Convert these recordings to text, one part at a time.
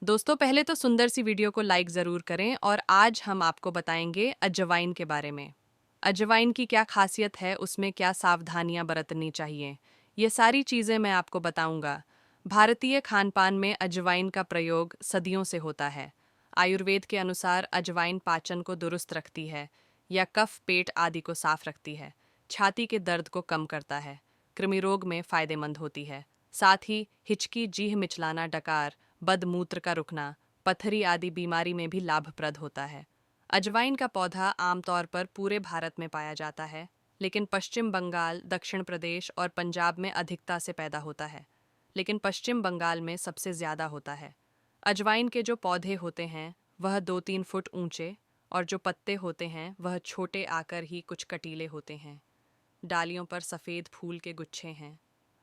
दोस्तों पहले तो सुंदर सी वीडियो को लाइक ज़रूर करें और आज हम आपको बताएंगे अजवाइन के बारे में। अजवाइन की क्या खासियत है, उसमें क्या सावधानियां बरतनी चाहिए, ये सारी चीज़ें मैं आपको बताऊंगा। भारतीय खानपान में अजवाइन का प्रयोग सदियों से होता है। आयुर्वेद के अनुसार अजवाइन पाचन को दुरुस्त रखती है या कफ पेट आदि को साफ रखती है, छाती के दर्द को कम करता है, कृमि रोग में फायदेमंद होती है। साथ ही हिचकी, जीह मिचलाना, डकार, बदमूत्र का रुकना, पथरी आदि बीमारी में भी लाभप्रद होता है। अजवाइन का पौधा आमतौर पर पूरे भारत में पाया जाता है, लेकिन पश्चिम बंगाल, दक्षिण प्रदेश और पंजाब में अधिकता से पैदा होता है, लेकिन पश्चिम बंगाल में सबसे ज़्यादा होता है। अजवाइन के जो पौधे होते हैं वह 2-3 फुट ऊंचे और जो पत्ते होते हैं वह छोटे आकर ही कुछ कटीले होते हैं। डालियों पर सफ़ेद फूल के गुच्छे हैं,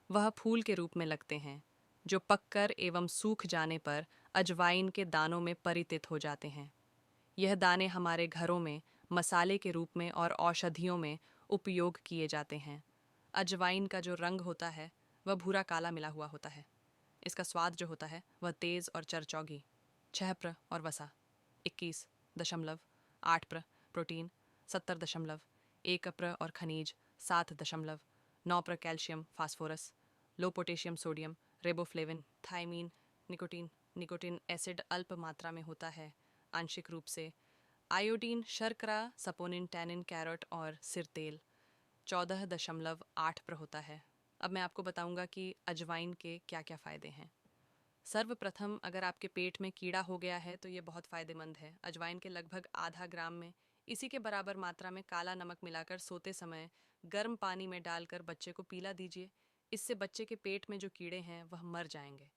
वह फूल के रूप में लगते हैं, जो पककर एवं सूख जाने पर अजवाइन के दानों में परितित हो जाते हैं। यह दाने हमारे घरों में मसाले के रूप में और औषधियों में उपयोग किए जाते हैं। अजवाइन का जो रंग होता है वह भूरा काला मिला हुआ होता है। इसका स्वाद जो होता है वह तेज़ और चरचौगी। 6 प्र और वसा 21.8 प्र प्रोटीन, 70.1 प्र और खनिज 7.9 प्र कैल्शियम फास्फोरस, लो potassium sodium, riboflavin, thiamine, nicotine. Nicotine acid अल्प मात्रा में होता है, आंशिक रूप से। आयोडीन, शर्करा, सपोनिन, टैनिन, कैरोट और सिर तेल 14.8 पर होता है। अब मैं आपको बताऊंगा कि अजवाइन के क्या क्या फ़ायदे हैं। सर्वप्रथम, अगर आपके पेट में कीड़ा हो गया है तो ये बहुत फ़ायदेमंद है। अजवाइन के लगभग आधा ग्राम में इसी के बराबर मात्रा में काला नमक मिलाकर सोते समय गर्म पानी में डालकर बच्चे को पिला दीजिए। इससे बच्चे के पेट में जो कीड़े हैं वह मर जाएंगे।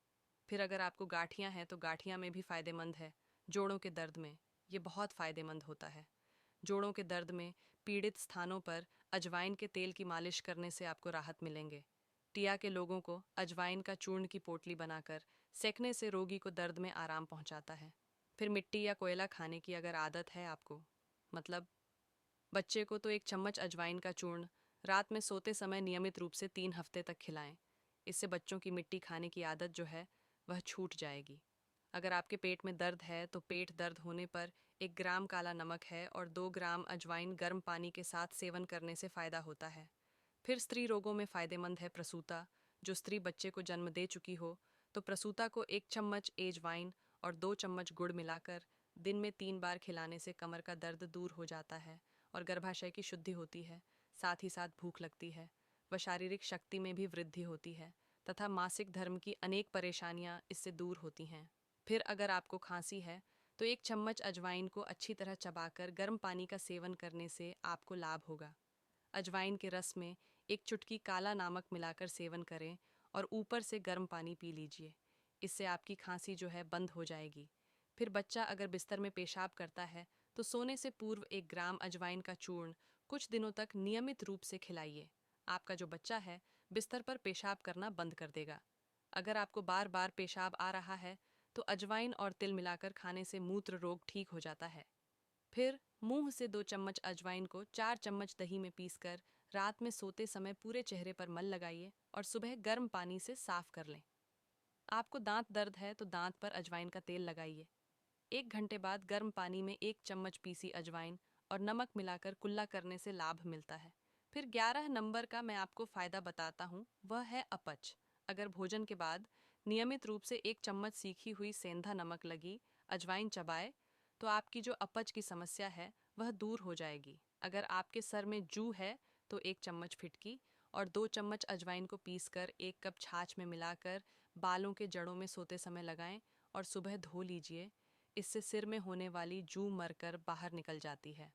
फिर अगर आपको गांठियाँ हैं तो गांठियाँ में भी फ़ायदेमंद है। जोड़ों के दर्द में ये बहुत फ़ायदेमंद होता है। जोड़ों के दर्द में पीड़ित स्थानों पर अजवाइन के तेल की मालिश करने से आपको राहत मिलेंगे। टिया के लोगों को अजवाइन का चूर्ण की पोटली बनाकर सेकने से रोगी को दर्द में आराम पहुंचाता है। फिर मिट्टी या कोयला खाने की अगर आदत है आपको, मतलब बच्चे को, तो 1 चम्मच अजवाइन का चूर्ण रात में सोते समय नियमित रूप से 3 हफ्ते तक खिलाएं। इससे बच्चों की मिट्टी खाने की आदत जो है वह छूट जाएगी। अगर आपके पेट में दर्द है तो पेट दर्द होने पर 1 ग्राम काला नमक है और 2 ग्राम अजवाइन गर्म पानी के साथ सेवन करने से फ़ायदा होता है। फिर स्त्री रोगों में फ़ायदेमंद है प्रसूता। जो स्त्री बच्चे को जन्म दे चुकी हो तो प्रसूता को 1 चम्मच एजवाइन और 2 चम्मच गुड़ मिलाकर दिन में 3 बार खिलाने से कमर का दर्द दूर हो जाता है और गर्भाशय की शुद्धि होती है। साथ ही साथ भूख लगती है व शारीरिक शक्ति में भी वृद्धि होती है तथा मासिक धर्म की अनेक परेशानियां इससे दूर होती हैं। फिर अगर आपको खांसी है तो 1 चम्मच अजवाइन को अच्छी तरह चबाकर गर्म पानी का सेवन करने से आपको लाभ होगा। अजवाइन के रस में 1 चुटकी काला नमक मिलाकर सेवन करें और ऊपर से गर्म पानी पी लीजिए। इससे आपकी खांसी जो है बंद हो जाएगी। फिर बच्चा अगर बिस्तर में पेशाब करता है तो सोने से पूर्व 1 ग्राम अजवाइन का चूर्ण कुछ दिनों तक नियमित रूप से खिलाइए। आपका जो बच्चा है बिस्तर पर पेशाब करना बंद कर देगा। अगर आपको बार बार पेशाब आ रहा है तो अजवाइन और तिल मिलाकर खाने से मूत्र रोग ठीक हो जाता है। फिर मुंह से 2 चम्मच अजवाइन को 4 चम्मच दही में पीसकर रात में सोते समय पूरे चेहरे पर मल लगाइए और सुबह गर्म पानी से साफ कर लें। आपको दांत दर्द है तो दांत पर अजवाइन का तेल लगाइए। 1 घंटे बाद गर्म पानी में 1 चम्मच पीसी अजवाइन और नमक मिलाकर कुल्ला करने से लाभ मिलता है। फिर 11 नंबर का मैं आपको फ़ायदा बताता हूँ, वह है अपच। अगर भोजन के बाद नियमित रूप से 1 चम्मच सीखी हुई सेंधा नमक लगी अजवाइन चबाए तो आपकी जो अपच की समस्या है वह दूर हो जाएगी। अगर आपके सर में जू है तो 1 चम्मच फिटकी और 2 चम्मच अजवाइन को पीसकर 1 कप छाछ में मिलाकर बालों के जड़ों में सोते समय लगाएं और सुबह धो लीजिए। इससे सिर में होने वाली जू मरकर बाहर निकल जाती है।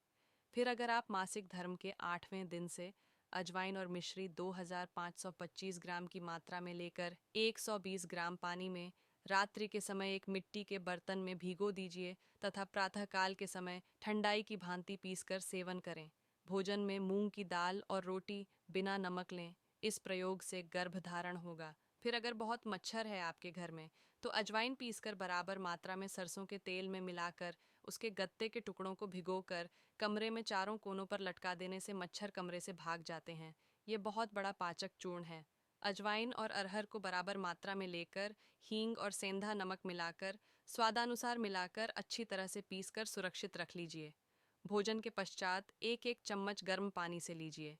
फिर अगर आप मासिक धर्म के 8वें दिन से अजवाइन और मिश्री 2525 ग्राम की मात्रा में लेकर 120 ग्राम पानी में रात्रि के समय एक मिट्टी के बर्तन में भिगो दीजिए तथा प्रातःकाल के समय ठंडाई की भांति पीसकर सेवन करें। भोजन में मूंग की दाल और रोटी बिना नमक लें। इस प्रयोग से गर्भधारण होगा। फिर अगर बहुत मच्छर है आपके घर में तो अजवाइन पीसकर बराबर मात्रा में सरसों के तेल में मिलाकर उसके गत्ते के टुकड़ों को भिगोकर कमरे में चारों कोनों पर लटका देने से मच्छर कमरे से भाग जाते हैं। ये बहुत बड़ा पाचक चूर्ण है। अजवाइन और अरहर को बराबर मात्रा में लेकर हींग और सेंधा नमक मिलाकर स्वादानुसार मिलाकर अच्छी तरह से पीसकर सुरक्षित रख लीजिए। भोजन के पश्चात एक एक चम्मच गर्म पानी से लीजिए।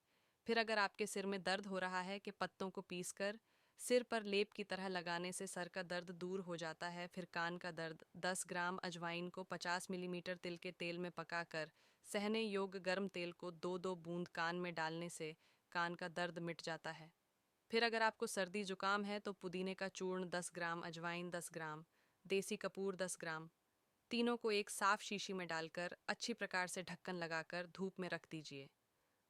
फिर अगर आपके सिर में दर्द हो रहा है कि पत्तों को पीसकर सिर पर लेप की तरह लगाने से सर का दर्द दूर हो जाता है। फिर कान का दर्द, 10 ग्राम अजवाइन को 50 मिलीमीटर तिल के तेल में पकाकर सहने योग्य गर्म तेल को 2-2 बूंद कान में डालने से कान का दर्द मिट जाता है। फिर अगर आपको सर्दी जुकाम है तो पुदीने का चूर्ण 10 ग्राम, अजवाइन 10 ग्राम, देसी कपूर 10 ग्राम, तीनों को एक साफ शीशी में डालकर अच्छी प्रकार से ढक्कन लगाकर धूप में रख दीजिए।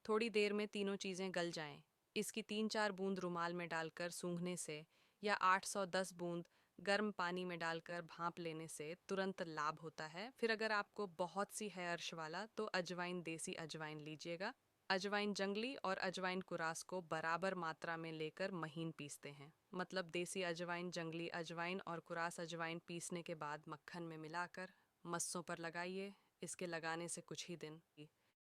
थोड़ी देर में तीनों चीज़ें गल जाएं। इसकी 3-4 बूंद रुमाल में डालकर सूंघने से या 810 बूंद गर्म पानी में डालकर भांप लेने से तुरंत लाभ होता है। फिर अगर आपको बहुत सी है अर्श वाला तो अजवाइन, देसी अजवाइन लीजिएगा। अजवाइन जंगली और अजवाइन कुरास को बराबर मात्रा में लेकर महीन पीसते हैं। मतलब देसी अजवाइन, जंगली अजवाइन और कुरास अजवाइन पीसने के बाद मक्खन में मिलाकर मस्सों पर लगाइए। इसके लगाने से कुछ ही दिन